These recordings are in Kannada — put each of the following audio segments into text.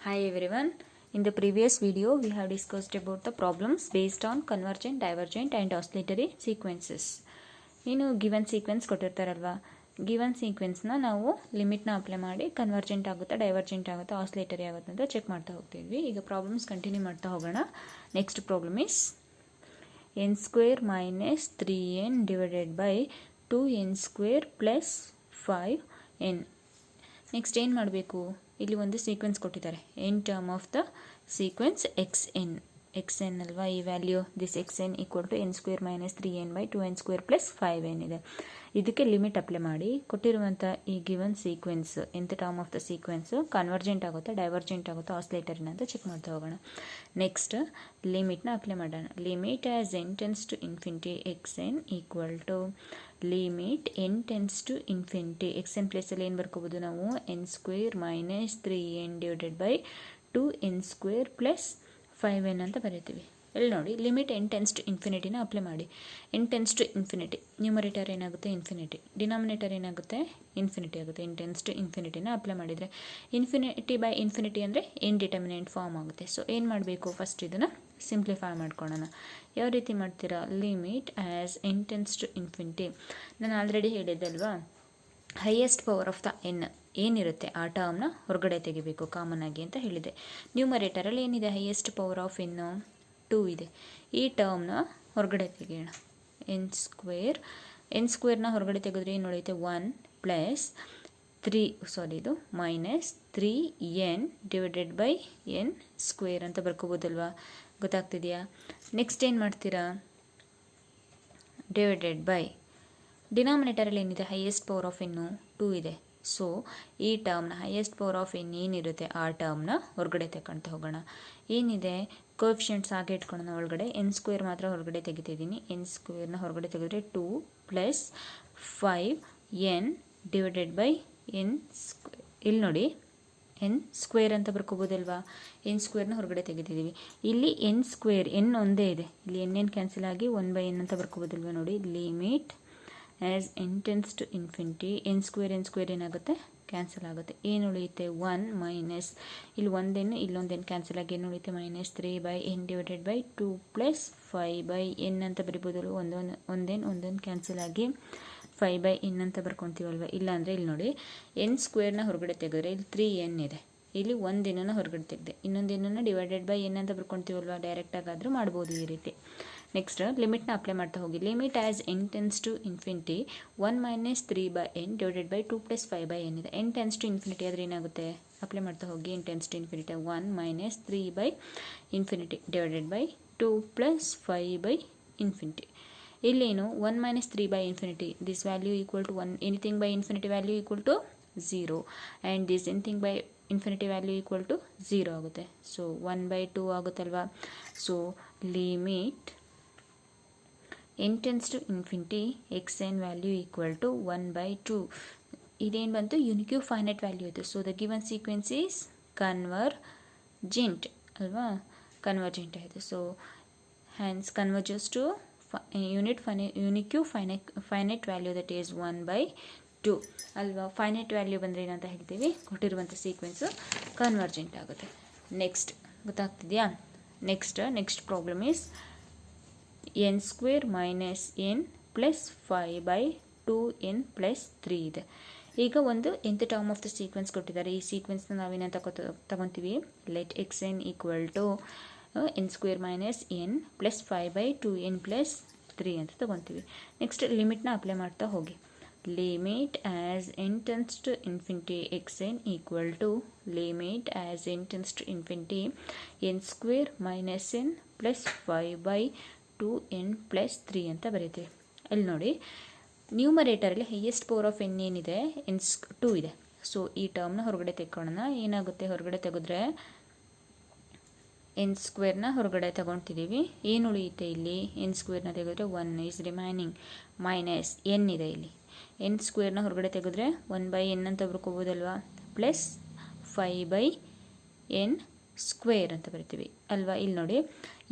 Hi everyone. In the previous video, we have discussed about the problems based on convergent, divergent and oscillatory sequences. ಇನ್ನು ಗಿವನ್ ಸೀಕ್ವೆನ್ಸ್ ಕೊಟ್ಟಿರ್ತಾರಲ್ವಾ, ಗಿವನ್ ಸೀಕ್ವೆನ್ಸ್ನ ನಾವು ಲಿಮಿಟ್ನ ಅಪ್ಲೈ ಮಾಡಿ ಕನ್ವರ್ಜೆಂಟ್ ಆಗುತ್ತಾ, ಡೈವರ್ಜೆಂಟ್ ಆಗುತ್ತಾ, ಆಸ್ಲೇಟರಿ ಆಗುತ್ತಾ ಅಂತ ಚೆಕ್ ಮಾಡ್ತಾ ಹೋಗ್ತಿದ್ವಿ. ಈಗ ಪ್ರಾಬ್ಲಮ್ಸ್ ಕಂಟಿನ್ಯೂ ಮಾಡ್ತಾ ಹೋಗೋಣ. Next problem is n square minus 3n divided by 2n square plus 5n. Next ಏನು ಮಾಡಬೇಕು, ಇಲ್ಲಿ ಒಂದು ಸೀಕ್ವೆನ್ಸ್ ಕೊಟ್ಟಿದ್ದಾರೆ. In term of the sequence X N ಅಲ್ವಾ, ಈ value this X N equal to N square minus 3n by 2n square plus 5n ಇದೆ. ಇದಕ್ಕೆ ಲಿಮಿಟ್ ಅಪ್ಲೈ ಮಾಡಿ ಕೊಟ್ಟಿರುವಂಥ ಈ ಗಿವನ್ ಸೀಕ್ವೆನ್ಸ್ ಎಂಥ term of the sequence convergent ಆಗುತ್ತಾ, ಡೈವರ್ಜೆಂಟ್ ಆಗುತ್ತಾ, ಆಸ್ಲೇಟರಿನ ಅಂತ ಚೆಕ್ ಮಾಡ್ತಾ ಹೋಗೋಣ. ನೆಕ್ಸ್ಟ್ ಲಿಮಿಟ್ನ ಅಪ್ಲೈ ಮಾಡೋಣ. Limit as n tends to infinity X N equal to limit n tends to infinity X N ಪ್ಲೇಸಲ್ಲಿ ಏನು ಬರ್ಕೋಬೋದು ನಾವು, N square minus 3n divided by 2n square plus 5n ಅಂತ ಬರೀತೀವಿ. ಇಲ್ಲಿ ನೋಡಿ, ಲಿಮಿಟ್ n ಟೆನ್ಸ್ ಟು ಇನ್ಫಿನಿಟಿನ ಅಪ್ಲೈ ಮಾಡಿ. n tends to infinity, numerator ಏನಾಗುತ್ತೆ ಇನ್ಫಿನಿಟಿ, ಡಿನಾಮಿನೇಟರ್ ಏನಾಗುತ್ತೆ ಇನ್ಫಿನಿಟಿ ಆಗುತ್ತೆ. n ಟೆನ್ಸ್ ಟು ಇನ್ಫಿನಿಟಿನ ಅಪ್ಲೈ ಮಾಡಿದರೆ ಇನ್ಫಿನಿಟಿ ಬೈ ಇನ್ಫಿನಿಟಿ ಅಂದರೆ ಇಂಡಿಟರ್ಮಿನೆಂಟ್ ಫಾರ್ಮ್ ಆಗುತ್ತೆ. ಸೊ ಏನು ಮಾಡಬೇಕು, ಫಸ್ಟ್ ಇದನ್ನು ಸಿಂಪ್ಲಿಫೈ ಮಾಡ್ಕೊಳ್ಳೋಣ. ಯಾವ ರೀತಿ ಮಾಡ್ತೀರಾ, limit as n tends to infinity. ನಾನು ಆಲ್ರೆಡಿ ಹೇಳಿದ್ದಲ್ವಾ, highest power of the N ಏನಿರುತ್ತೆ ಆ ಟರ್ಮ್ನ ಹೊರಗಡೆ ತೆಗಿಬೇಕು ಕಾಮನ್ ಆಗಿ ಅಂತ ಹೇಳಿದೆ. ನ್ಯೂಮರೇಟರಲ್ಲಿ ಏನಿದೆ, ಹೈಯೆಸ್ಟ್ ಪವರ್ ಆಫ್ ಎನ್ 2 ಇದೆ. ಈ ಟರ್ಮ್ನ ಹೊರಗಡೆ ತೆಗೆಯೋಣ. ಎನ್ ಸ್ಕ್ವೇರ್ನ ಹೊರಗಡೆ ತೆಗೆದ್ರೆ ಏನು ಉಳಿಯುತ್ತೆ, 1 ಪ್ಲಸ್ 3 ಇದು minus 3n divided by N square ಅಂತ ಬರ್ಕೋಬೋದಲ್ವಾ, ಗೊತ್ತಾಗ್ತಿದೆಯಾ. ನೆಕ್ಸ್ಟ್ ಏನು ಮಾಡ್ತೀರಾ, ಡಿವೈಡೆಡ್ ಬೈ ಡಿನಾಮಿನೇಟರಲ್ಲಿ ಏನಿದೆ, ಹೈಯೆಸ್ಟ್ ಪವರ್ ಆಫ್ ಎನ್ನು 2 ಇದೆ. ಸೊ ಈ ಟರ್ಮ್ನ ಹೈಯೆಸ್ಟ್ ಪವರ್ ಆಫ್ ಎನ್ ಏನಿರುತ್ತೆ ಆ ಟರ್ಮ್ನ ಹೊರಗಡೆ ತಗೊಳ್ತಾ ಹೋಗೋಣ. ಏನಿದೆ ಕೋಎಫಿಷಿಯೆಂಟ್ಸ್ ಹಾಗೆ ಇಟ್ಕೊಳ್ಳೋಣ ಒಳಗಡೆ. ಎನ್ ಸ್ಕ್ವೇರ್ ಮಾತ್ರ ಹೊರಗಡೆ ತೆಗಿತಿದ್ದೀನಿ. ಎನ್ ಸ್ಕ್ವೇರ್ನ ಹೊರಗಡೆ ತೆಗೆದ್ರೆ 2 plus 5n divided by N square. ಇಲ್ಲಿ ನೋಡಿ, ಎನ್ ಸ್ಕ್ವೇರ್ ಅಂತ ಬರ್ಕೋಬೋದಲ್ವಾ, ಎನ್ ಸ್ಕ್ವೇರ್ನ ಹೊರಗಡೆ ತೆಗಿತಿದ್ದೀವಿ. ಇಲ್ಲಿ ಎನ್ ಸ್ಕ್ವೇರ್ ಎನ್ ಒಂದೇ ಇದೆ, ಇಲ್ಲಿ ಎನ್ ಕ್ಯಾನ್ಸಲ್ ಆಗಿ 1/n ಅಂತ ಬರ್ಕೋಬೋದಲ್ವಾ. ನೋಡಿ, limit as n tends to infinity n square ಏನಾಗುತ್ತೆ, ಕ್ಯಾನ್ಸಲ್ ಆಗುತ್ತೆ. ಏನು ಉಳಿಯುತ್ತೆ, 1 ಮೈನಸ್ ಇಲ್ಲಿ ಒಂದೇನು ಇಲ್ಲೊಂದೇನು ಕ್ಯಾನ್ಸಲ್ ಆಗಿ ಏನು ಉಳಿಯುತ್ತೆ, minus 3/n divided by 2 plus 5/n ಅಂತ ಬರಿಬೋದಲ್ವ. ಒಂದೇನು ಕ್ಯಾನ್ಸಲ್ ಆಗಿ 5/n ಅಂತ ಬರ್ಕೊತೀವಲ್ವ. ಇಲ್ಲಾಂದರೆ ಇಲ್ಲಿ ನೋಡಿ, ಎನ್ ಸ್ಕ್ವೇರ್ನ ಹೊರಗಡೆ ತೆಗೆದ್ರೆ ಇಲ್ಲಿ 3n ಇದೆ, ಇಲ್ಲಿ ಒಂದೇನನ್ನು ಹೊರಗಡೆ ತೆಗೆದೆ, ಇನ್ನೊಂದೇನನ್ನು ಡಿವೈಡೆಡ್ ಬೈ n ಅಂತ ಬರ್ಕೊತೀವಲ್ವ. ಡೈರೆಕ್ಟಾಗಾದರೂ ಮಾಡ್ಬೋದು ಈ ರೀತಿ. ನೆಕ್ಸ್ಟ್ ಲಿಮಿಟ್ನ ಅಪ್ಲೈ ಮಾಡ್ತಾ ಹೋಗಿ. Limit as n tends to infinity 1 minus 3/n divided by 2 plus 5/n ಇದೆ. n ಟೆನ್ಸ್ ಟು ಇನ್ಫಿನಿಟಿ ಆದರೆ ಏನಾಗುತ್ತೆ, ಅಪ್ಲೈ ಮಾಡ್ತಾ ಹೋಗಿ. n tends to infinity 1 minus 3/ಇನ್ಫಿನಿಟಿ ಡಿವೈಡೆಡ್ ಬೈ 2 ಪ್ಲಸ್ 5/ಇನ್ಫಿನಿಟಿ. ಇಲ್ಲೇನು 1 ಮೈನಸ್ 3/ಇನ್ಫಿನಿಟಿ, this value equal to 1, anything by infinity value equal to 0 and this anything by infinity value equal to 0 ಆಗುತ್ತೆ. ಸೊ 1/2 ಆಗುತ್ತಲ್ವಾ. So limit n tends to infinity X N value equal to 1/2. ಇದೇನು ಬಂತು, ಯುನಿಕ್ಯೂ ಫೈನೈಟ್ ವ್ಯಾಲ್ಯೂ ಇತ್ತು. So the given sequence is convergent ಅಲ್ವಾ, ಕನ್ವರ್ಜೆಂಟ್ ಆಯಿತು. So hence converges to unique finite value that is 1/2 ಅಲ್ವಾ. ಫೈನೈಟ್ ವ್ಯಾಲ್ಯೂ ಬಂದರೆ ಏನಂತ ಹೇಳ್ತೀವಿ, ಕೊಟ್ಟಿರುವಂಥ ಸೀಕ್ವೆನ್ಸು ಕನ್ವರ್ಜೆಂಟ್ ಆಗುತ್ತೆ. ನೆಕ್ಸ್ಟ್ ಗೊತ್ತಾಗ್ತಿದೆಯಾ. Next problem is n square minus n plus 5/2n plus 3 ಇದೆ. ಈಗ ಒಂದು ಎಂಥ ಟರ್ಮ್ ಆಫ್ ದ ಸೀಕ್ವೆನ್ಸ್ ಕೊಟ್ಟಿದ್ದಾರೆ. ಈ ಸೀಕ್ವೆನ್ಸ್ನ ನಾವೇನಂತ ತಗೊತೀವಿ, let x N equal to N square minus n plus 5/2n plus 3 ಅಂತ ತಗೊತೀವಿ. ನೆಕ್ಸ್ಟ್ ಲಿಮಿಟ್ನ ಅಪ್ಲೈ ಮಾಡ್ತಾ ಹೋಗಿ. Limit as n tends to infinity X N equal to limit as n tends to infinity n square minus n plus 5/2n plus 3 ಅಂತ ಬರೀತೀವಿ. ಅಲ್ಲಿ ನೋಡಿ, ನ್ಯೂಮರೇಟರಲ್ಲಿ ಹೈಯೆಸ್ಟ್ ಪವರ್ ಆಫ್ ಎನ್ ಏನಿದೆ, ಎನ್ 2 ಇದೆ. ಸೊ ಈ ಟರ್ಮ್ನ ಹೊರಗಡೆ ತೆಕ್ಕೊಳ್ಳೋಣ. ಏನಾಗುತ್ತೆ, ಹೊರಗಡೆ ತೆಗೆದ್ರೆ ಎನ್ ಸ್ಕ್ವೇರ್ನ ಹೊರಗಡೆ ತಗೊತಿದ್ದೀವಿ. ಏನು ಉಳಿಯುತ್ತೆ, ಇಲ್ಲಿ ಎನ್ ಸ್ಕ್ವೇರ್ನ ತೆಗೆದ್ರೆ 1 ಈಸ್ ರಿಮೈನಿಂಗ್ ಮೈನಸ್ ಎನ್ ಇದೆ. ಇಲ್ಲಿ ಎನ್ ಸ್ಕ್ವೇರ್ನ ಹೊರಗಡೆ ತೆಗೆದ್ರೆ 1/n ಅಂತ ಬರ್ಕೋಬೋದಲ್ವಾ, ಪ್ಲಸ್ 5/n ಸ್ಕ್ವೇರ್ ಅಂತ ಬರಿತೀವಿ ಅಲ್ವಾ. ಇಲ್ಲಿ ನೋಡಿ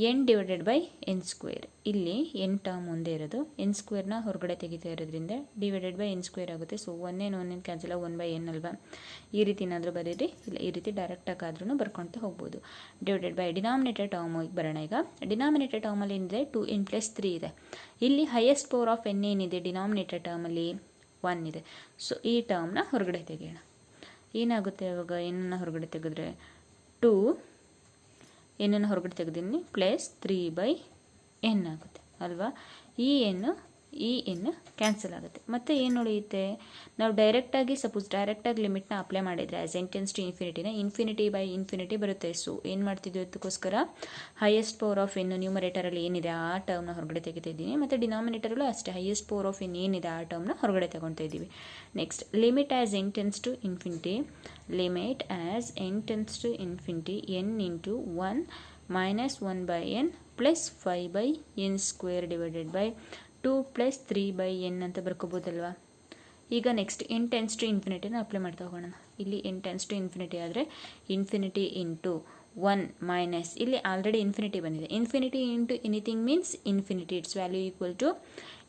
N divided by N square, ಇಲ್ಲಿ ಎನ್ ಟರ್ಮ್ ಒಂದೇ ಇರೋದು, ಎನ್ ಸ್ಕ್ವೇರ್ನ ಹೊರಗಡೆ ತೆಗಿತಾ ಇರೋದ್ರಿಂದ ಡಿವೈಡೆಡ್ ಬೈ ಎನ್ ಸ್ಕ್ವೇರ್ ಆಗುತ್ತೆ. ಸೊ ಒನ್ನೇನು ಕ್ಯಾನ್ಸಲ್ 1/n ಅಲ್ವಾ. ಈ ರೀತಿ ಏನಾದರೂ ಬರೀರಿ, ಇಲ್ಲ ಈ ರೀತಿ ಡೈರೆಕ್ಟಾಗಿ ಆದ್ರೂ ಬರ್ಕೊಳ್ತಾ ಹೋಗ್ಬೋದು. ಡಿವೈಡೆಡ್ ಬೈ ಡಿನಾಮಿನೇಟರ್ ಟರ್ಮಿಗೆ ಬರೋಣ. ಈಗ ಡಿನಾಮಿನೇಟರ್ ಟರ್ಮಲ್ಲಿ ಏನಿದೆ 2n + 3 ಇದೆ. ಇಲ್ಲಿ ಹೈಯೆಸ್ಟ್ ಪವರ್ ಆಫ್ ಎನ್ ಏನಿದೆ ಡಿನಾಮಿನೇಟರ್ ಟರ್ಮಲ್ಲಿ 1 ಇದೆ. ಸೊ ಈ ಟರ್ಮ್ನ ಹೊರಗಡೆ ತೆಗೆಯೋಣ. ಏನಾಗುತ್ತೆ ಇವಾಗ ಏನನ್ನ ಹೊರಗಡೆ ತೆಗೆದ್ರೆ 2 ಏನನ್ನು ಹೊರಗಡೆ ತೆಗೆದಿನಿ +3/n ಆಗುತ್ತೆ ಅಲ್ವಾ. ಈ ಎನ್ ಕ್ಯಾನ್ಸಲ್ ಆಗುತ್ತೆ. ಮತ್ತು ಏನು ಉಳಿಯುತ್ತೆ, ನಾವು ಡೈರೆಕ್ಟಾಗಿ ಡೈರೆಕ್ಟಾಗಿ ಲಿಮಿಟ್ನ ಅಪ್ಲೈ ಮಾಡಿದರೆ ಆಸ್ n → ∞ ಇನ್ಫಿನಿಟಿ ಬರುತ್ತೆ. ಸೊ ಏನು ಮಾಡ್ತಿದ್ವಿ ಅದಕ್ಕೋಸ್ಕರ ಹೈಯೆಸ್ಟ್ ಪವರ್ ಆಫ್ ಎನ್ ನ್ಯೂಮರೇಟರಲ್ಲಿ ಏನಿದೆ ಆ ಟರ್ಮ್ನ ಹೊರಗಡೆ ತೆಗಿತಾ ಇದ್ದೀನಿ. ಮತ್ತು ಡಿನಾಮಿನೇಟರಲ್ಲೂ ಅಷ್ಟೇ ಹೈಯೆಸ್ಟ್ ಪವರ್ ಆಫ್ ಎನ್ ಏನಿದೆ ಆ ಟರ್ಮ್ನ ಹೊರಗಡೆ ತಗೊತಾ ಇದ್ದೀವಿ. Next limit as n → limit as n → n into 1 - 1/n + 5/n² divided by 2 + 3/n ಅಂತ ಬರ್ಕೋಬೋದಲ್ವಾ. ಈಗ ನೆಕ್ಸ್ಟ್ n → ನ ಅಪ್ಲೈ ಮಾಡ್ತಾ ಹೋಗೋಣ. ಇಲ್ಲಿ n → ಆದರೆ ಇನ್ಫಿನಿಟಿ ಇಂಟು 1 ಮೈನಸ್ ಇಲ್ಲಿ ಆಲ್ರೆಡಿ ಇನ್ಫಿನಿಟಿ ಬಂದಿದೆ. Infinity into anything means infinity, it's value equal to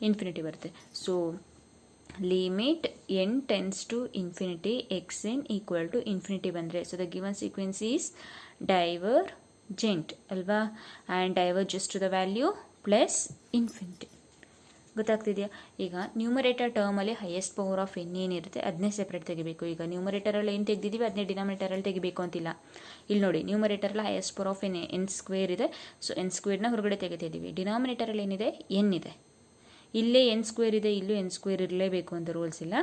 infinity ಬರುತ್ತೆ. So limit n → xn equal to infinity ಬಂದರೆ so the given sequence is divergent ಅಲ್ವಾ. And diverges to the value plus infinity. ಗೊತ್ತಾಗ್ತಿದೆಯಾ. ಈಗ ನ್ಯೂಮರೇಟರ್ ಟರ್ಮಲ್ಲಿ ಹೈಯೆಸ್ಟ್ ಪವರ್ ಆಫ್ ಎನ್ ಏನಿರುತ್ತೆ ಅದನ್ನೇ ಸೆಪ್ರೇಟ್ ತೆಗಿಬೇಕು. ಈಗ ನ್ಯೂಮರೇಟರಲ್ಲಿ ಏನು ತೆಗೆದಿದ್ದೀವಿ ಅದನ್ನೇ ಡಿನಾಮಿನೇಟರಲ್ಲಿ ತೆಗಿಬೇಕು ಅಂತಿಲ್ಲ. ಇಲ್ಲಿ ನೋಡಿ ನ್ಯೂಮರೇಟರಲ್ಲಿ highest power of N square ಇದೆ. ಸೊ ಎನ್ ಸ್ಕ್ವೇರ್ನ ಹೊರಗಡೆ ತೆಗಿತಿದ್ದೀವಿ. ಡಿನಾಮಿನೇಟರಲ್ಲಿ ಏನಿದೆ ಎನ್ ಇದೆ. ಇಲ್ಲೇ ಎನ್ ಸ್ಕ್ವೇರ್ ಇದೆ, ಇಲ್ಲೂ ಎನ್ ಸ್ಕ್ವೇರ್ ಇರಲೇಬೇಕು ಅಂತ ರೂಲ್ಸ್ ಇಲ್ಲ.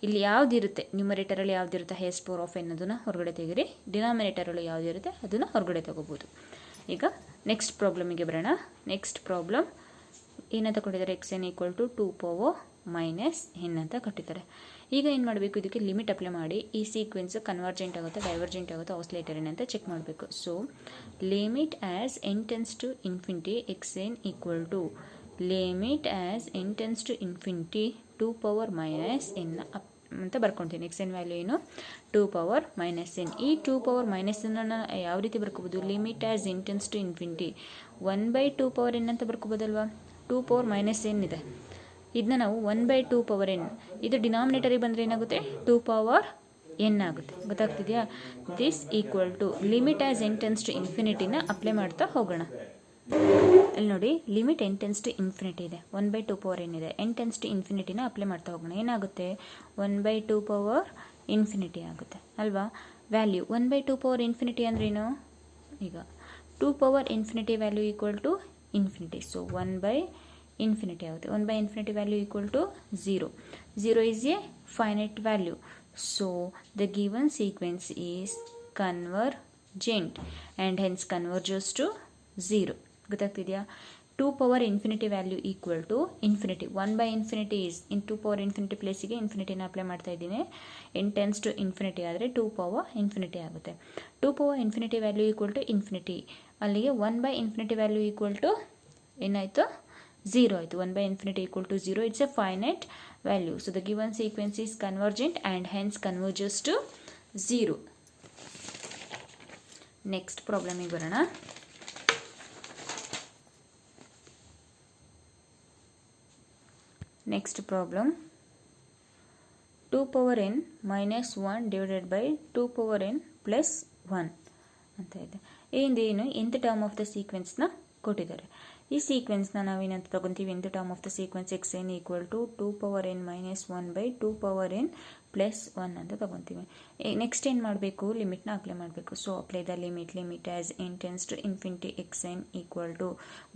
ಇಲ್ಲಿ ಯಾವುದಿರುತ್ತೆ ನ್ಯೂಮರೇಟರಲ್ಲಿ ಯಾವುದಿರುತ್ತೆ ಹೈಯೆಸ್ಟ್ ಪವರ್ ಆಫ್ ಎನ್ ಅದನ್ನು ಹೊರಗಡೆ ತೆಗಿರಿ. ಡಿನಾಮಿನೇಟರಲ್ಲಿ ಯಾವುದಿರುತ್ತೆ ಅದನ್ನು ಹೊರಗಡೆ ತಗೋಬೋದು. ಈಗ ನೆಕ್ಸ್ಟ್ ಪ್ರಾಬ್ಲಮಿಗೆ ಬರೋಣ. ನೆಕ್ಸ್ಟ್ ಪ್ರಾಬ್ಲಮ್ ಏನಂತ ಕೊಟ್ಟಿದ್ದಾರೆ, xn = 2 power - n ಅಂತ ಕೊಟ್ಟಿದ್ದಾರೆ. ಈಗ ಏನು ಮಾಡಬೇಕು, ಇದಕ್ಕೆ ಲಿಮಿಟ್ ಅಪ್ಲೈ ಮಾಡಿ ಈ ಸೀಕ್ವೆನ್ಸ್ ಕನ್ವರ್ಜೆಂಟ್ ಆಗುತ್ತೆ, ಡೈವರ್ಜೆಂಟ್ ಆಗುತ್ತೆ, ಆಸ್ಲೇಟರಿ ಅಂತ ಚೆಕ್ ಮಾಡಬೇಕು. So limit as n → xn = limit as n → 2 power - n ಅಂತ ಬರ್ಕೊತೀನಿ. xn ವ್ಯಾಲ್ಯೂ ಏನು 2 power - n. ಈ 2 power - n ಯಾವ ರೀತಿ ಬರ್ಕೋಬೋದು, limit as n → 1/2 power n ಅಂತ ಬರ್ಕೋಬೋದಲ್ವಾ. 2 power - n ಇದೆ, ಇದನ್ನ ನಾವು 1/2 power n, ಇದು ಡಿನಾಮಿನೇಟರಿಗೆ ಬಂದರೆ ಏನಾಗುತ್ತೆ 2 power n ಆಗುತ್ತೆ. ಗೊತ್ತಾಗ್ತಿದೆಯಾ. This equal to limit as n → ನ ಅಪ್ಲೈ ಮಾಡ್ತಾ ಹೋಗೋಣ. ಅಲ್ಲಿ ನೋಡಿ ಲಿಮಿಟ್ n → ಇದೆ, 1/2 power n ಇದೆ. n → ನ ಅಪ್ಲೈ ಮಾಡ್ತಾ ಹೋಗೋಣ. ಏನಾಗುತ್ತೆ 1/2 power ಆಗುತ್ತೆ ಅಲ್ವಾ. ವ್ಯಾಲ್ಯೂ 1/2 power ಅಂದ್ರೇನು, ಈಗ 2 power value equal to infinity. So 1/∞ ಆಗುತ್ತೆ. 1/∞ value equal to 0. 0 is a finite value. So the given sequence is convergent and hence converges to 0. ಗೊತ್ತಾಗ್ತಿದೆಯಾ. 2 power value equal to infinity. 1/∞ is in 2 power ಪ್ಲೇಸಿಗೆ ಇನ್ಫಿನಿಟಿನ ಅಪ್ಲೈ ಮಾಡ್ತಾ ಇದ್ದೀನಿ. n → ಆದರೆ 2 power ಆಗುತ್ತೆ. 2 power value equal to infinity. ಅಲ್ಲಿಗೆ 1/∞ ವ್ಯಾಲ್ಯೂ ಈಕ್ವಲ್ ಟು ಏನಾಯಿತು 0 ಆಯಿತು. 1/∞ equal to 0. It's a finite value. So the given sequence is convergent and hence converges to 0. Next ಪ್ರಾಬ್ಲಮಿಗೆ ಬರೋಣ. Next problem 2 power n - 1 divided by 2 power n + 1 ಅಂತ ಇದೆ. ಏನು nth ಟರ್ಮ್ ಆಫ್ ದ ಸೀಕ್ವೆನ್ಸ್ನ ಕೊಟ್ಟಿದ್ದಾರೆ. ಈ ಸೀಕ್ವೆನ್ಸ್ನ ನಾವೇನಂತ ತಗೊತೀವಿ, nth term of the sequence xn = 2 power n - 1/2 power n + 1 ಅಂತ ತಗೊತೀವಿ. ನೆಕ್ಸ್ಟ್ ಏನು ಮಾಡಬೇಕು, ಲಿಮಿಟ್ನ ಅಪ್ಲೈ ಮಾಡಬೇಕು. So apply the limit as n → xn =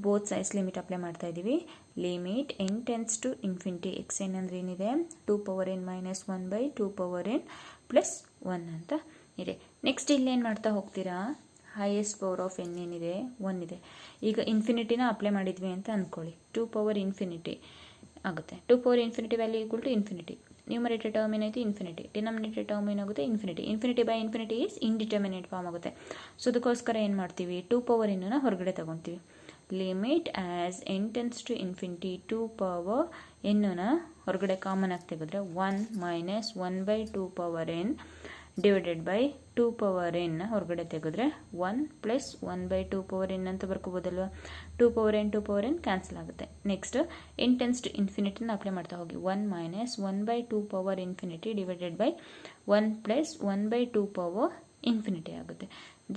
both sides limit apply ಮಾಡ್ತಾ ಇದ್ದೀವಿ. ಲಿಮಿಟ್ n → xn ಅಂದರೆ ಏನಿದೆ 2 power n - 1/2 power n + 1 ಅಂತ ಇದೆ. ನೆಕ್ಸ್ಟ್ ಇಲ್ಲಿ ಏನು ಮಾಡ್ತಾ ಹೋಗ್ತೀರಾ, ಹೈಯೆಸ್ಟ್ ಪವರ್ ಆಫ್ n ಏನಿದೆ 1 ಇದೆ. ಈಗ ಇನ್ಫಿನಿಟಿನ ಅಪ್ಲೈ ಮಾಡಿದ್ವಿ ಅಂತ ಅಂದ್ಕೊಳ್ಳಿ. 2 power ಆಗುತ್ತೆ. 2 power value equal to infinity. Numerator term ಏನಾಯಿತು ಇನ್ಫಿನಿಟಿ, ಡಿನಾಮಿನೇಟರ್ ಟರ್ಮ್ ಏನಾಗುತ್ತೆ infinity. Infinity is indeterminate form ಆಗುತ್ತೆ. ಸೊ ಅದಕ್ಕೋಸ್ಕರ ಏನು ಮಾಡ್ತೀವಿ, 2 power n ಹೊರಗಡೆ ತಗೊತೀವಿ. Limit as n → 2 power n ಹೊರಗಡೆ ಕಾಮನ್ ಆಗಿ ತೆಗೆದ್ರೆ 1 - 1/2 power n divided by 2 power n ಹೊರಗಡೆ ತೆಗೆದ್ರೆ 1 ಪ್ಲಸ್ 1 ಬೈ 2 ಪವರ್ ಎನ್ ಅಂತ ಬರ್ಕೋಬೋದಲ್ವ. 2 ಪವರ್ ಎನ್ ಕ್ಯಾನ್ಸಲ್ ಆಗುತ್ತೆ. ನೆಕ್ಸ್ಟ್ n ಟೆನ್ಸ್ ಟು ಇನ್ಫಿನಿಟಿನ ಅಪ್ಲೈ ಮಾಡ್ತಾ ಹೋಗಿ. 1 minus 1 by 2 power infinity divided by 1 plus 1 by 2 power infinity ಆಗುತ್ತೆ.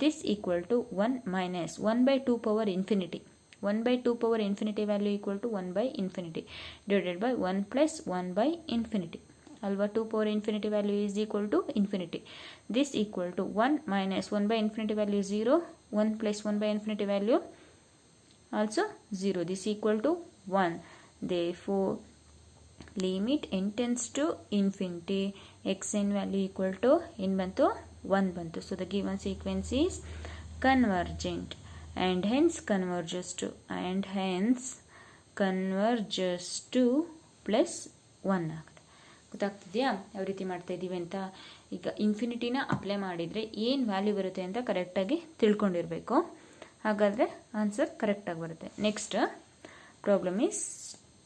This equal to 1 minus 1 by 2 power infinity. 1 by 2 power infinity value equal to 1 by infinity divided by 1 plus 1 by infinity. Alva 2 power infinity value is equal to infinity. This equal to 1 minus 1 by infinity value 0. 1 plus 1 by infinity value also 0. This equal to 1. Therefore, limit n tends to infinity. Xn value equal to n bantu 1 bantu. So the given sequence is convergent. And hence converges to plus 1 ಆಗುತ್ತೆ. ಗೊತ್ತಾಗ್ತಿದೆಯಾ ಯಾವ ರೀತಿ ಮಾಡ್ತಾ ಇದ್ದೀವಿ ಅಂತ? ಈಗ ಇನ್ಫಿನಿಟಿನ ಅಪ್ಲೈ ಮಾಡಿದರೆ ಏನು ವ್ಯಾಲ್ಯೂ ಬರುತ್ತೆ ಅಂತ ಕರೆಕ್ಟಾಗಿ ತಿಳ್ಕೊಂಡಿರಬೇಕು. ಹಾಗಾದರೆ ಆನ್ಸರ್ ಕರೆಕ್ಟಾಗಿ ಬರುತ್ತೆ. Next problem is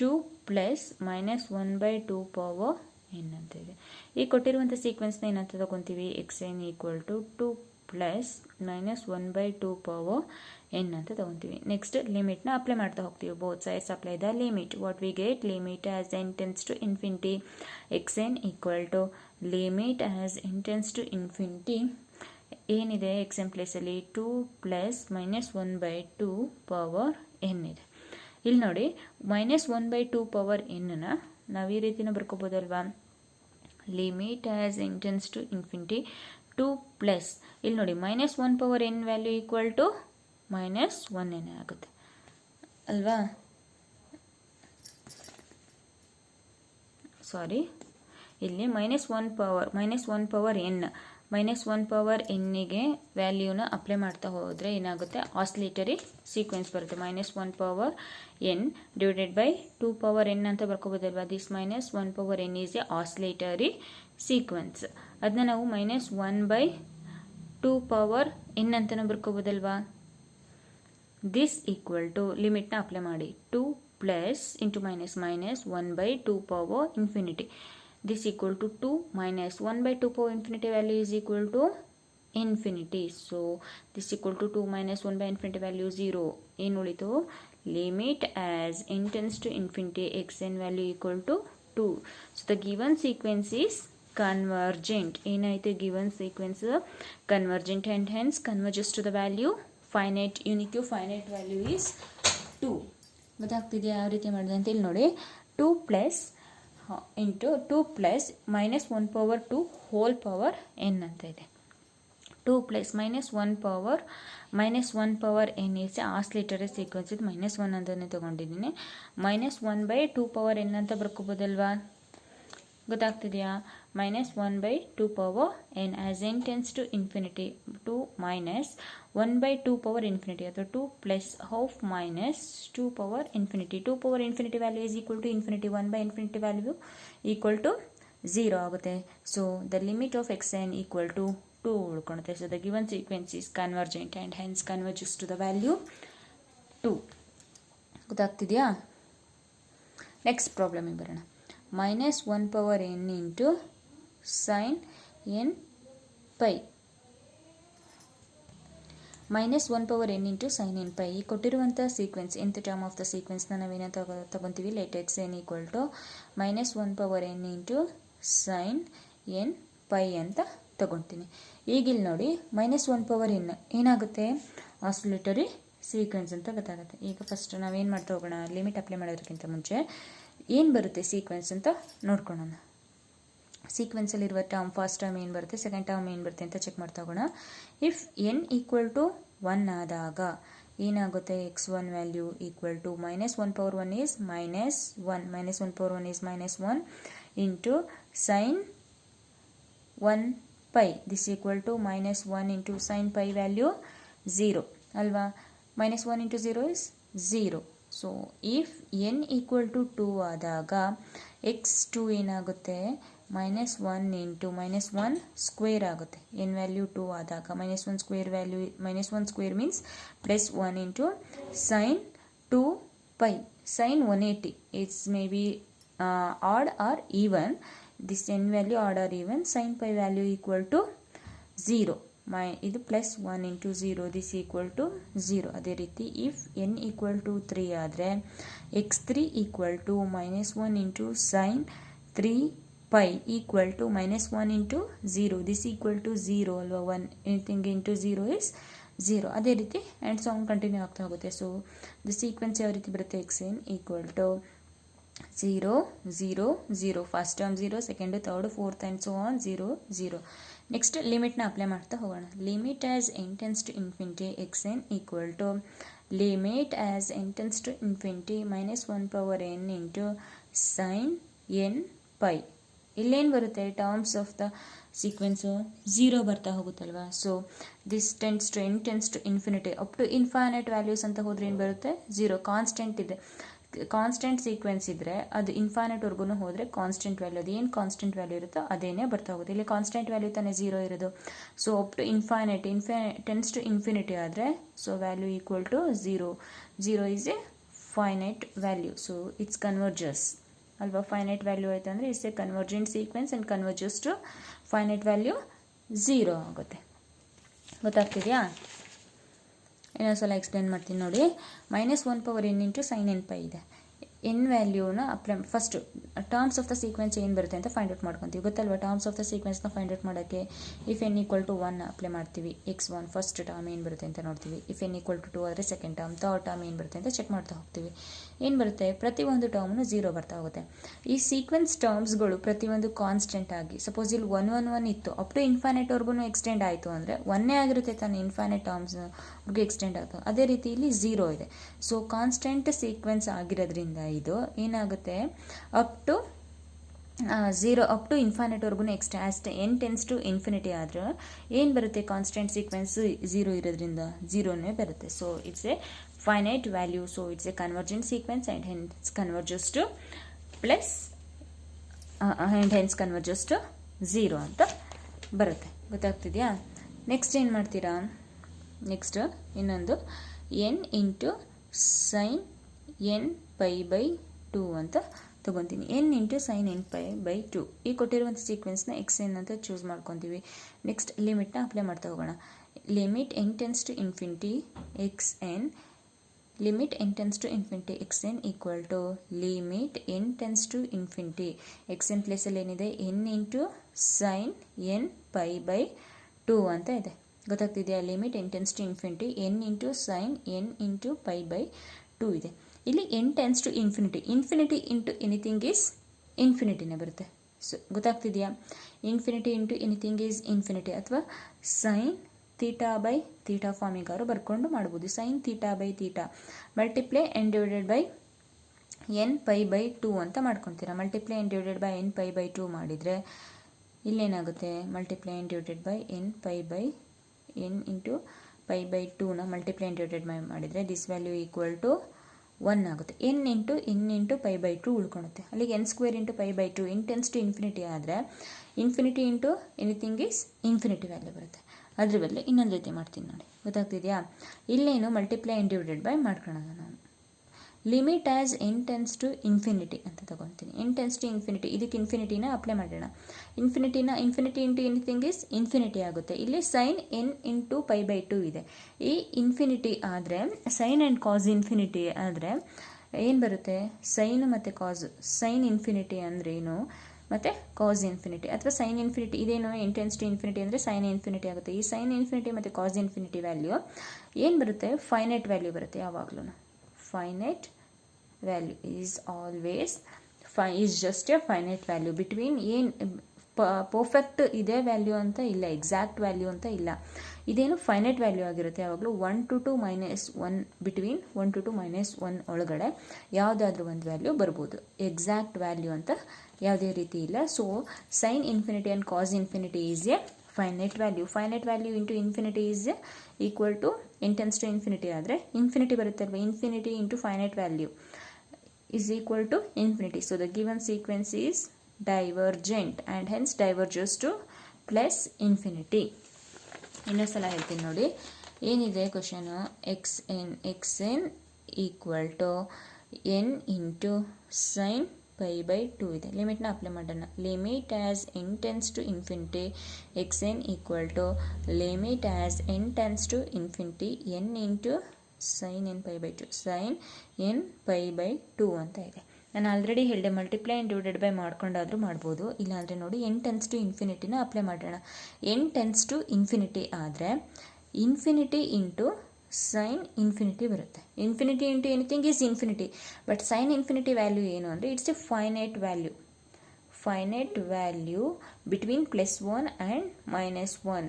2 plus minus 1 by 2 power n ಅಂತ ಇದೆ. ಈ ಕೊಟ್ಟಿರುವಂಥ ಸೀಕ್ವೆನ್ಸ್ನ ಏನಂತ ತಗೊತೀವಿ? X N equal to 2 plus minus 1 by 2 power n ಅಂತ ತಗೊತೀವಿ. ನೆಕ್ಸ್ಟ್ ಲಿಮಿಟ್ನ ಅಪ್ಲೈ ಮಾಡ್ತಾ ಹೋಗ್ತೀವಿ. Both sides apply the limit. What we get? Limit as n tends to infinity X N equal to limit as n tends to infinity ಏನಿದೆ ಎಕ್ಸ್ ಎನ್ ಪ್ಲೇಸಲ್ಲಿ 2 plus minus 1 by 2 power N ಇದೆ. ಇಲ್ಲಿ ನೋಡಿ ಮೈನಸ್ 1 ಬೈ 2 ಪವರ್ ಎನ್ನ ನಾವು ಈ ರೀತಿನ ಬರ್ಕೋಬೋದಲ್ವಾ? Limit as n tends to infinity 2 plus ಇಲ್ಲಿ ನೋಡಿ minus 1 power n value equal to minus 1 n ಆಗುತ್ತೆ ಅಲ್ವಾ? ಸಾರಿ, ಇಲ್ಲಿ ಮೈನಸ್ 1 ಪವರ್ ಎನ್ನಿಗೆ ವ್ಯಾಲ್ಯೂನ ಅಪ್ಲೈ ಮಾಡ್ತಾ ಹೋದರೆ ಏನಾಗುತ್ತೆ? ಆಸ್ಲೇಟರಿ ಸೀಕ್ವೆನ್ಸ್ ಬರುತ್ತೆ. Minus 1 power n divided by 2 power n ಅಂತ ಬರ್ಕೋಬೋದಲ್ವಾ? This minus 1 power n is a oscillatory sequence. ಅದನ್ನ ನಾವು ಮೈನಸ್ 1 ಬೈ 2 ಪವರ್ ಎನ್ ಅಂತಲೂ ಬರ್ಕೋಬೋದಲ್ವಾ? ದಿಸ್ ಈಕ್ವಲ್ ಟು ಲಿಮಿಟ್ನ ಅಪ್ಲೈ ಮಾಡಿ 2 plus into minus minus 1 by 2 power infinity. This equal to 2 minus 1 by 2 power infinity value is equal to infinity. So this equal to 2 minus 1 by infinity value 0. ಏನು ಉಳಿತು? Limit as n tends to infinity X N value equal to 2. So the given sequence is convergent. ಏನಾಯಿತು? Given sequence convergent and hence converges to the value finite, unique finite value is 2. ಗೊತ್ತಾಗ್ತಿದೆಯಾ ಯಾವ ರೀತಿ ಮಾಡಿದೆ ಅಂತ? ಇಲ್ಲಿ ನೋಡಿ 2 plus into 2 plus minus 1 power 2 whole power n ಅಂತ ಇದೆ. 2 plus minus 1 power n is oscillatory sequence. ಇದು ಮೈನಸ್ 1 ಅಂತಲೇ ತೊಗೊಂಡಿದ್ದೀನಿ. ಮೈನಸ್ 1 ಬೈ 2 ಪವರ್ ಎನ್ ಅಂತ ಬರ್ಕೋಬೋದಲ್ವಾ? ಗೊತ್ತಾಗ್ತಿದೆಯಾ? Minus 1 by 2 power n as n tends to infinity 2 minus 1 by 2 power infinity ಅಥವಾ 2 plus half minus 2 power infinity. 2 power infinity value is equal to infinity. 1 by infinity value equal to 0 ಆಗುತ್ತೆ. So the limit of x N equal to 2 ಉಳ್ಕೊಳುತ್ತೆ. So the given sequence is convergent and hence converges to the value 2. ಗೊತ್ತಾಗ್ತಿದೆಯಾ? ನೆಕ್ಸ್ಟ್ ಪ್ರಾಬ್ಲಮಿಗೆ ಬರೋಣ. Minus 1 power n into sine n pi. Minus 1 power n into sine n pi. ಈ ಕೊಟ್ಟಿರುವಂಥ sequence nth term of the ಸೀಕ್ವೆನ್ಸ್ನ ನಾವೇನೋ ತಗೊತೀವಿ? Let x N equal to minus 1 power n into sine n pi ಅಂತ ತಗೊತೀನಿ. ಈಗಿಲ್ಲಿ ನೋಡಿ ಮೈನಸ್ 1 ಪವರ್ ಎನ್ ಏನಾಗುತ್ತೆ? ಆಸಿಲೇಟರಿ ಸೀಕ್ವೆನ್ಸ್ ಅಂತ ಗೊತ್ತಾಗುತ್ತೆ. ಈಗ ಫಸ್ಟ್ ನಾವೇನು ಮಾಡ್ತಾ ಹೋಗೋಣ? ಲಿಮಿಟ್ ಅಪ್ಲೈ ಮಾಡೋದಕ್ಕಿಂತ ಮುಂಚೆ ಏನು ಬರುತ್ತೆ ಸೀಕ್ವೆನ್ಸ್ ಅಂತ ನೋಡ್ಕೊಳ್ಳೋಣ. ಸೀಕ್ವೆನ್ಸಲ್ಲಿರುವ ಟರ್ಮ್ ಫಸ್ಟ್ ಟರ್ಮ್ ಏನು ಬರುತ್ತೆ, ಸೆಕೆಂಡ್ ಟರ್ಮ್ ಏನು ಬರುತ್ತೆ ಅಂತ ಚೆಕ್ ಮಾಡ್ತಾ ಹೋಗೋಣ. ಇಫ್ ಎನ್ ಈಕ್ವಲ್ ಟು 1 ಆದಾಗ ಏನಾಗುತ್ತೆ? x1 value equal to minus 1 power 1 is minus 1. Minus 1 power 1 is minus 1 into sine 1 pi. This equal to minus 1 into sine pi value 0 ಅಲ್ವಾ? Minus 1 into 0 is 0. So if n equal to 2 ಆದಾಗ x2 ಏನಾಗುತ್ತೆ? ಮೈನಸ್ 1 ಇಂಟು ಮೈನಸ್ 1 ಸ್ಕ್ವೇರ್ ಆಗುತ್ತೆ. ಎನ್ ವ್ಯಾಲ್ಯೂ 2 ಆದಾಗ minus 1 square value minus 1 square means plus 1 into sine 2 pi. Sine 180 it's may be odd or even. This n value odd or even. Sine pi value equal to 0 ಇದು plus 1 into 0 this equal to 0. ಅದೇ ರೀತಿ ಇಫ್ n ಈಕ್ವಲ್ ಟು 3 ಆದರೆ x3 equal to -1 into sine 3 pi equal to -1 into 0 this equal to 0 ಅಲ್ವಾ. 1 ಎನಿಥಿಂಗ್ ಇಂಟು 0 ಇಸ್ 0. ಅದೇ ರೀತಿ ಆ್ಯಂಡ್ ಸೌಂಡ್ ಕಂಟಿನ್ಯೂ ಆಗ್ತಾ ಹೋಗುತ್ತೆ. ಸೊ ದ ಸೀಕ್ವೆನ್ಸ್ ಯಾವ ರೀತಿ ಬರುತ್ತೆ, xn equal to 0 0 0, first term 0, second third fourth and so on 0 0. Next ಲಿಮಿಟ್ನ ಅಪ್ಲೈ ಮಾಡ್ತಾ ಹೋಗೋಣ. Limit as n tends to infinity xn equal to limit as n tends to infinity -1 power n into sine n pi. ಇಲ್ಲೇನು ಬರುತ್ತೆ, ಟರ್ಮ್ಸ್ ಆಫ್ ದ ಸೀಕ್ವೆನ್ಸು 0 ಬರ್ತಾ ಹೋಗುತ್ತಲ್ವಾ. So this tends to n tends to infinity up to infinite values ಅಂತ ಹೋದ್ರೆ ಏನು ಬರುತ್ತೆ, 0. ಕಾನ್ಸ್ಟೆಂಟ್ ಇದೆ, ಕಾನ್ಸ್ಟೆಂಟ್ ಸೀಕ್ವೆನ್ಸ್ ಇದ್ದರೆ ಅದು ಇನ್ಫೈನೈಟ್ವರೆಗೂ ಹೋದರೆ ಕಾನ್ಸ್ಟೆಂಟ್ ವ್ಯಾಲ್ಯೂ, ಅದು ಏನು ಕಾನ್ಸ್ಟೆಂಟ್ ವ್ಯಾಲ್ಯೂ ಇರುತ್ತೋ ಅದೇನೇ ಬರ್ತಾ ಹೋಗುತ್ತೆ. ಇಲ್ಲಿ ಕಾನ್ಸ್ಟೆಂಟ್ ವ್ಯಾಲ್ಯೂ ತಾನೇ 0 ಇರೋದು. So up to infinite tends to infinity ಆದರೆ so value equal to 0. 0 is a finite value. So it's converges ಅಲ್ವಾ. ಫೈನೈಟ್ ವ್ಯಾಲ್ಯೂ ಆಯಿತು ಅಂದರೆ it's a convergent sequence and converges to finite value 0 ಆಗುತ್ತೆ. ಗೊತ್ತಾಗ್ತಿದೆಯಾ? ಇನ್ನೊಂದ್ಸಲ ಎಕ್ಸ್ಪ್ಲೇನ್ ಮಾಡ್ತೀನಿ ನೋಡಿ. -1 power n into sine n pi ಇದೆ. ಎನ್ ವ್ಯಾಲ್ಯೂನ apply first terms of the sequence ಏನು ಬರುತ್ತೆ ಅಂತ ಫೈಂಡ್ ಔಟ್ ಮಾಡ್ಕೊತೀವಿ. ಗೊತ್ತಲ್ವ ಟರ್ಮ್ಸ್ ಆಫ್ ದ ಸೀಕ್ವೆನ್ಸ್ನ ಫೈಂಡ್ ಔಟ್ ಮಾಡೋಕ್ಕೆ if n equal to 1 apply ಮಾಡ್ತೀವಿ. x1 ಫಸ್ಟ್ ಟರ್ಮ್ ಏನು ಬರುತ್ತೆ ಅಂತ ನೋಡ್ತೀವಿ. ಇಫ್ n ಈಕ್ವಲ್ ಟು 2 ಆದರೆ ಸೆಕೆಂಡ್ ಟರ್ಮ್, ಥರ್ಡ್ ಟರ್ಮ್ ಏನು ಬರುತ್ತೆ ಅಂತ ಚೆಕ್ ಮಾಡ್ತಾ ಹೋಗ್ತೀವಿ. ಏನು ಬರುತ್ತೆ, ಪ್ರತಿಯೊಂದು ಟರ್ಮ್ನು 0 ಬರ್ತಾ ಹೋಗುತ್ತೆ. ಈ ಸೀಕ್ವೆನ್ಸ್ ಟರ್ಮ್ಸ್ಗಳು ಪ್ರತಿಯೊಂದು ಕಾನ್ಸ್ಟೆಂಟ್ ಆಗಿ, ಸಪೋಸ್ ಇಲ್ಲಿ 1 1 1 ಇತ್ತು, ಅಪ್ ಟು ಇನ್ಫೈನೈಟ್ವರೆಗೂ ಎಕ್ಸ್ಟೆಂಡ್ ಆಯಿತು ಅಂದರೆ 1 ಆಗಿರುತ್ತೆ ತಾನೆ ಇನ್ಫೈನೈಟ್ ಟರ್ಮ್ಸ್ವರೆಗೂ ಎಕ್ಸ್ಟೆಂಡ್ ಆಗ್ತದೆ. ಅದೇ ರೀತಿ ಇಲ್ಲಿ 0 ಇದೆ. ಸೊ ಕಾನ್ಸ್ಟೆಂಟ್ ಸೀಕ್ವೆನ್ಸ್ ಆಗಿರೋದ್ರಿಂದ ಇದು ಏನಾಗುತ್ತೆ, ಅಪ್ ಟು 0 ಅಪ್ ಟು ಇನ್ಫೈನೈಟ್ವರೆಗೂ n ಟೆನ್ಸ್ ಟು ಇನ್ಫಿನಿಟಿ ಆದ್ರೆ ಏನು ಬರುತ್ತೆ, ಕಾನ್ಸ್ಟೆಂಟ್ ಸೀಕ್ವೆನ್ಸ್ 0 ಇರೋದ್ರಿಂದ 0ನೇ ಬರುತ್ತೆ. So it's a finite value. So it's a convergent sequence and hence converges to plus and hence converges to 0 ಅಂತ ಬರುತ್ತೆ. ಗೊತ್ತಾಗ್ತಿದೆಯಾ? ನೆಕ್ಸ್ಟ್ ಏನು ಮಾಡ್ತೀರಾ, ನೆಕ್ಸ್ಟ್ ಇನ್ನೊಂದು n into sine n pi by 2 ಅಂತ ತೊಗೊತೀನಿ. n into sine n pi by 2 ಈ ಕೊಟ್ಟಿರುವಂಥ ಸೀಕ್ವೆನ್ಸ್ನ xn ಅಂತ ಚೂಸ್ ಮಾಡ್ಕೊತೀವಿ. ನೆಕ್ಸ್ಟ್ ಲಿಮಿಟ್ನ ಅಪ್ಲೈ ಮಾಡ್ತಾ ಹೋಗೋಣ. Limit n tends to infinity xn, limit n tends to infinity xn equal to limit n tends to infinity xn ಪ್ಲೇಸಲ್ಲಿ ಏನಿದೆ n into sine n pi by 2 ಅಂತ ಇದೆ. ಗೊತ್ತಾಗ್ತಿದೆಯಾ? Limit n tends to infinity n into sine n into pi by 2 ಇದೆ. ಇಲ್ಲಿ n tends to infinity, infinity into anything is ಇನ್ಫಿನಿಟಿನೇ ಬರುತ್ತೆ. ಸೊ ಗೊತ್ತಾಗ್ತಿದೆಯಾ? Infinity into anything is infinity ಅಥವಾ ಸೈನ್ ಥೀಟಾ ಬೈ ಥೀಟಾ ಫಾರ್ಮಿಗಾರು ಬರ್ಕೊಂಡು ಮಾಡ್ಬೋದು. Sine theta by theta multiply n divided by n pi by 2 ಅಂತ ಮಾಡ್ಕೊತೀರಾ. Multiply n divided by n pi by 2 ಮಾಡಿದರೆ ಇಲ್ಲೇನಾಗುತ್ತೆ, multiply n divided by n pi by n into pi by 2ನ ಮಲ್ಟಿಪ್ಲೈ n ಡಿವೈಡೆಡ್ ಬೈ ಮಾಡಿದರೆ ದಿಸ್ ವ್ಯಾಲ್ಯೂ ಈಕ್ವಲ್ ಟು 1 ಆಗುತ್ತೆ. n ಇಂಟು ಪೈ ಬೈ 2 ಉಳ್ಕೊಳುತ್ತೆ. ಅಲ್ಲಿಗೆ n square into pi by 2 n tends to infinity ಆದರೆ infinity into anything is infinity value ಬರುತ್ತೆ. ಅದ್ರ ಬದಲು ಇನ್ನೊಂದು ರೀತಿ ಮಾಡ್ತೀನಿ ನೋಡಿ. ಗೊತ್ತಾಗ್ತಿದೆಯಾ? ಇಲ್ಲೇನು ಮಲ್ಟಿಪ್ಲೈ n ಡಿವೈಡೆಡ್ ಬೈ ಮಾಡ್ಕೊಳ್ಳೋಣ. ನಾನು limit as n tends to infinity ಅಂತ ತಗೊತೀನಿ. n ಟೆನ್ಸ್ ಟು ಇನ್ಫಿನಿಟಿ, ಇದಕ್ಕೆ ಇನ್ಫಿನಿಟಿನ ಅಪ್ಲೈ ಮಾಡೋಣ. Infinity into anything is infinity ಆಗುತ್ತೆ. ಇಲ್ಲಿ sine n into pi by 2 ಇದೆ. ಈ ಇನ್ಫಿನಿಟಿ ಆದರೆ ಸೈನ್ ಆ್ಯಂಡ್ ಕಾಸ್ ಇನ್ಫಿನಿಟಿ ಆದರೆ ಏನು ಬರುತ್ತೆ, ಸೈನ್ ಮತ್ತು ಕಾಸ್. ಸೈನ್ ಇನ್ಫಿನಿಟಿ ಅಂದ್ರೇನು ಮತ್ತು ಕಾಸ್ ಇನ್ಫಿನಿಟಿ ಅಥವಾ ಸೈನ್ ಇನ್ಫಿನಿಟಿ ಇದೇನು, n ಟೆನ್ಸ್ ಟು ಇನ್ಫಿನಿಟಿ ಅಂದರೆ ಸೈನ್ ಇನ್ಫಿನಿಟಿ ಆಗುತ್ತೆ. ಈ ಸೈನ್ ಇನ್ಫಿನಿಟಿ ಮತ್ತು ಕಾಸ್ ಇನ್ಫಿನಿಟಿ ವ್ಯಾಲ್ಯೂ ಏನು ಬರುತ್ತೆ, ಫೈನೈಟ್ ವ್ಯಾಲ್ಯೂ ಬರುತ್ತೆ ಯಾವಾಗಲೂ. Finite value is always is just A finite value. Between ಏನು ಪರ್ಫೆಕ್ಟ್ ಇದೇ ವ್ಯಾಲ್ಯೂ ಅಂತ ಇಲ್ಲ, ಎಕ್ಸಾಕ್ಟ್ ವ್ಯಾಲ್ಯೂ ಅಂತ ಇಲ್ಲ. ಇದೇನು ಫೈನೈಟ್ ವ್ಯಾಲ್ಯೂ ಆಗಿರುತ್ತೆ ಯಾವಾಗಲೂ. 1 to 2 - 1 ಬಿಟ್ವೀನ್ 1 to 2 - 1 ಒಳಗಡೆ ಯಾವುದಾದ್ರೂ ಒಂದು ವ್ಯಾಲ್ಯೂ ಬರ್ಬೋದು. ಎಕ್ಸಾಕ್ಟ್ ವ್ಯಾಲ್ಯೂ ಅಂತ ಯಾವುದೇ ರೀತಿ ಇಲ್ಲ. So sine infinity and cos infinity is a finite value. Finite value into infinity is equal to n tends to infinity ಆದರೆ ಇನ್ಫಿನಿಟಿ ಬರುತ್ತೆ ಅಲ್ವಾ. Infinity into finite value is equal to infinity. So the given sequence is divergent and hence diverges to plus infinity. ಇನ್ನೊಂದ್ಸಲ ಹೇಳ್ತೀನಿ ನೋಡಿ. ಏನಿದೆ question, xn equal to n into sine pi by 2 ಇದೆ. ಲಿಮಿಟ್ನ ಅಪ್ಲೈ ಮಾಡೋಣ. Limit as n tends to infinity X N equal to limit as n tends to infinity n into sine n pi by 2 sine n pi by 2 ಅಂತ ಇದೆ. ನಾನು ಆಲ್ರೆಡಿ ಹೇಳಿದೆ ಮಲ್ಟಿಪ್ಲೈ ಆ್ಯಂಡ್ ಡಿವೈಡೆಡ್ ಬೈ ಮಾಡ್ಕೊಂಡಾದರೂ ಮಾಡ್ಬೋದು. ಇಲ್ಲಾಂದರೆ ನೋಡಿ ಎನ್ ಟೆನ್ಸ್ ಟು ಇನ್ಫಿನಿಟಿನ ಅಪ್ಲೈ ಮಾಡೋಣ. ಎನ್ ಟೆನ್ಸ್ ಟು ಇನ್ಫಿನಿಟಿ ಆದರೆ ಇನ್ಫಿನಿಟಿ ಇಂಟು ಸೈನ್ ಇನ್ಫಿನಿಟಿ ಬರುತ್ತೆ. Infinity into anything is infinity. But sine infinity value ಏನು ಅಂದರೆ it's a finite value. Finite value between +1 and -1.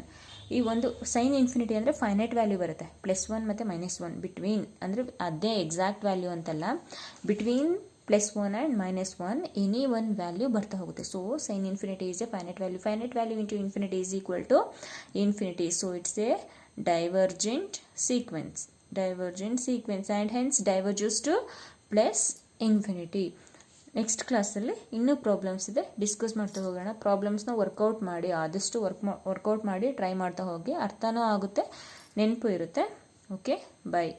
ಈ ಒಂದು ಸೈನ್ ಇನ್ಫಿನಿಟಿ ಅಂದರೆ ಫೈನೈಟ್ ವ್ಯಾಲ್ಯೂ ಬರುತ್ತೆ. +1 ಮತ್ತು -1 ಬಿಟ್ವೀನ್ ಅಂದರೆ ಅದೇ ಎಕ್ಸಾಕ್ಟ್ ವ್ಯಾಲ್ಯೂ ಅಂತಲ್ಲ. Between +1 and -1 any one value ಬರ್ತಾ ಹೋಗುತ್ತೆ. So sine infinity is a finite value. Finite value into infinity is equal to infinity. So it's A divergent sequence and hence diverges to +infinity. Next ಕ್ಲಾಸಲ್ಲಿ ಇನ್ನೂ ಪ್ರಾಬ್ಲಮ್ಸ್ ಇದೆ, ಡಿಸ್ಕಸ್ ಮಾಡ್ತಾ ಹೋಗೋಣ. ಪ್ರಾಬ್ಲಮ್ಸ್ನ ವರ್ಕೌಟ್ ಮಾಡಿ, ಆದಷ್ಟು ವರ್ಕೌಟ್ ಮಾಡಿ ಟ್ರೈ ಮಾಡ್ತಾ ಹೋಗಿ. ಅರ್ಥನೂ ಆಗುತ್ತೆ, ನೆನಪು ಇರುತ್ತೆ. ಓಕೆ, ಬಾಯ್.